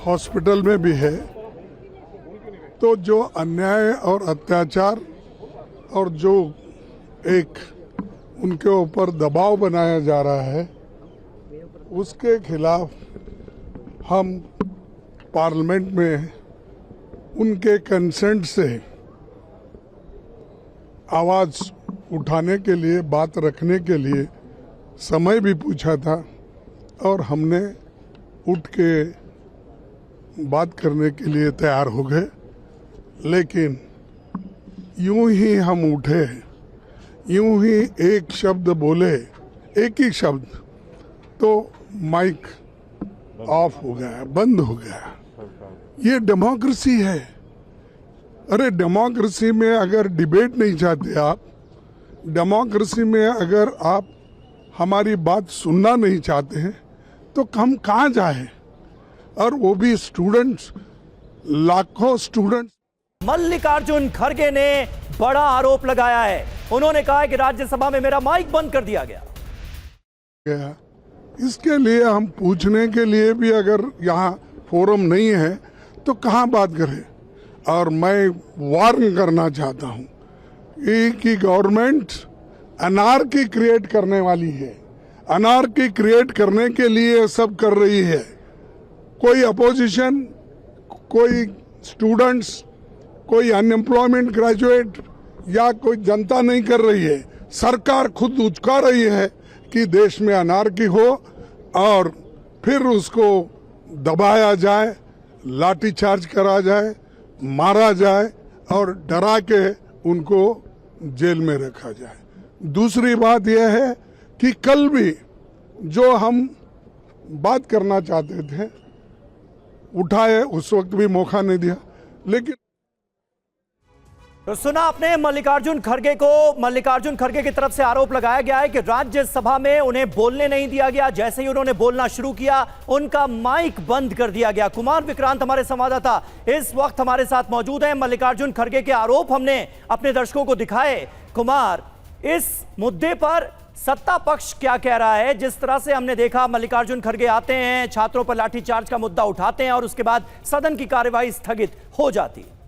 Hospital में भी है। तो जो अन्याय और अत्याचार और जो एक उनके ऊपर दबाव बनाया जा रहा है, उसके खिलाफ हम पार्लियामेंट में उनके कंसेंट से आवाज उठाने के लिए, बात रखने के लिए समय भी पूछा था और हमने उठ के बात करने के लिए तैयार हो गए। लेकिन यूं ही हम उठे, यूं ही एक शब्द बोले, एक ही शब्द, तो माइक ऑफ हो गया, बंद हो गया। ये डेमोक्रेसी है। अरे डेमोक्रेसी में अगर डिबेट नहीं चाहते आप, डेमोक्रेसी में अगर आप हमारी बात सुनना नहीं चाहते हैं, तो हम कहाँ जाए? और वो भी स्टूडेंट्स, लाखों स्टूडेंट्स। मल्लिकार्जुन खड़गे ने बड़ा आरोप लगाया है। उन्होंने कहा है कि राज्यसभा में मेरा माइक बंद कर दिया गया। इसके लिए हम पूछने के लिए भी अगर यहाँ फोरम नहीं है तो कहाँ बात करें? और मैं वार्न करना चाहता हूँ कि गवर्नमेंट अनार्की क्रिएट करने वाली है। अनार्की क्रिएट करने के लिए सब कर रही है। कोई अपोजिशन, कोई स्टूडेंट्स, कोई अनएम्प्लॉयमेंट ग्रेजुएट या कोई जनता नहीं कर रही है। सरकार खुद उचका रही है कि देश में अनार्की हो और फिर उसको दबाया जाए, लाठीचार्ज करा जाए, मारा जाए और डरा के उनको जेल में रखा जाए। दूसरी बात यह है कि कल भी जो हम बात करना चाहते थे उठाए, उस वक्त भी मौका नहीं दिया। लेकिन तो सुना आपने मल्लिकार्जुन खड़गे को। मल्लिकार्जुन खड़गे की तरफ से आरोप लगाया गया है कि राज्यसभा में उन्हें बोलने नहीं दिया गया। जैसे ही उन्होंने बोलना शुरू किया, उनका माइक बंद कर दिया गया। कुमार विक्रांत हमारे संवाददाता इस वक्त हमारे साथ मौजूद हैं। मल्लिकार्जुन खड़गे के आरोप हमने अपने दर्शकों को दिखाए। कुमार, इस मुद्दे पर सत्ता पक्ष क्या कह रहा है? जिस तरह से हमने देखा, मल्लिकार्जुन खड़गे आते हैं, छात्रों पर लाठीचार्ज का मुद्दा उठाते हैं और उसके बाद सदन की कार्यवाही स्थगित हो जाती है।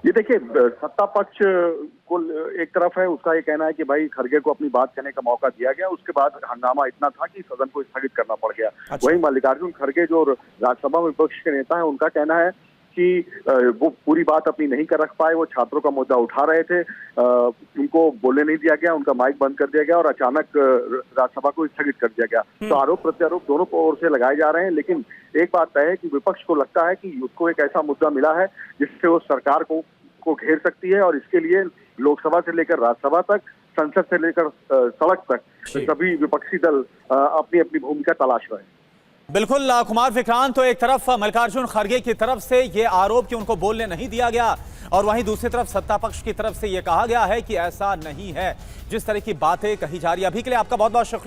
ये देखिए, सत्ता पक्ष को एक तरफ है, उसका ये कहना है कि भाई खड़गे को अपनी बात कहने का मौका दिया गया, उसके बाद हंगामा इतना था कि सदन को स्थगित करना पड़ गया। अच्छा। वहीं मल्लिकार्जुन खड़गे जो राज्यसभा में विपक्ष के नेता हैं, उनका कहना है कि वो पूरी बात अपनी नहीं कर रख पाए। वो छात्रों का मुद्दा उठा रहे थे, उनको बोलने नहीं दिया गया, उनका माइक बंद कर दिया गया और अचानक राज्यसभा को स्थगित कर दिया गया। तो आरोप प्रत्यारोप दोनों ओर से लगाए जा रहे हैं। लेकिन एक बात तय है कि विपक्ष को लगता है कि उसको एक ऐसा मुद्दा मिला है जिससे वो सरकार को घेर सकती है और इसके लिए लोकसभा से लेकर राज्यसभा तक, संसद से लेकर सड़क तक सभी विपक्षी दल अपनी अपनी भूमिका तलाश रहे हैं। बिल्कुल कुमार विक्रांत, तो एक तरफ मल्लिकार्जुन खड़गे की तरफ से ये आरोप कि उनको बोलने नहीं दिया गया और वहीं दूसरी तरफ सत्ता पक्ष की तरफ से ये कहा गया है कि ऐसा नहीं है। जिस तरह की बातें कही जा रही है, अभी के लिए आपका बहुत बहुत शुक्रिया।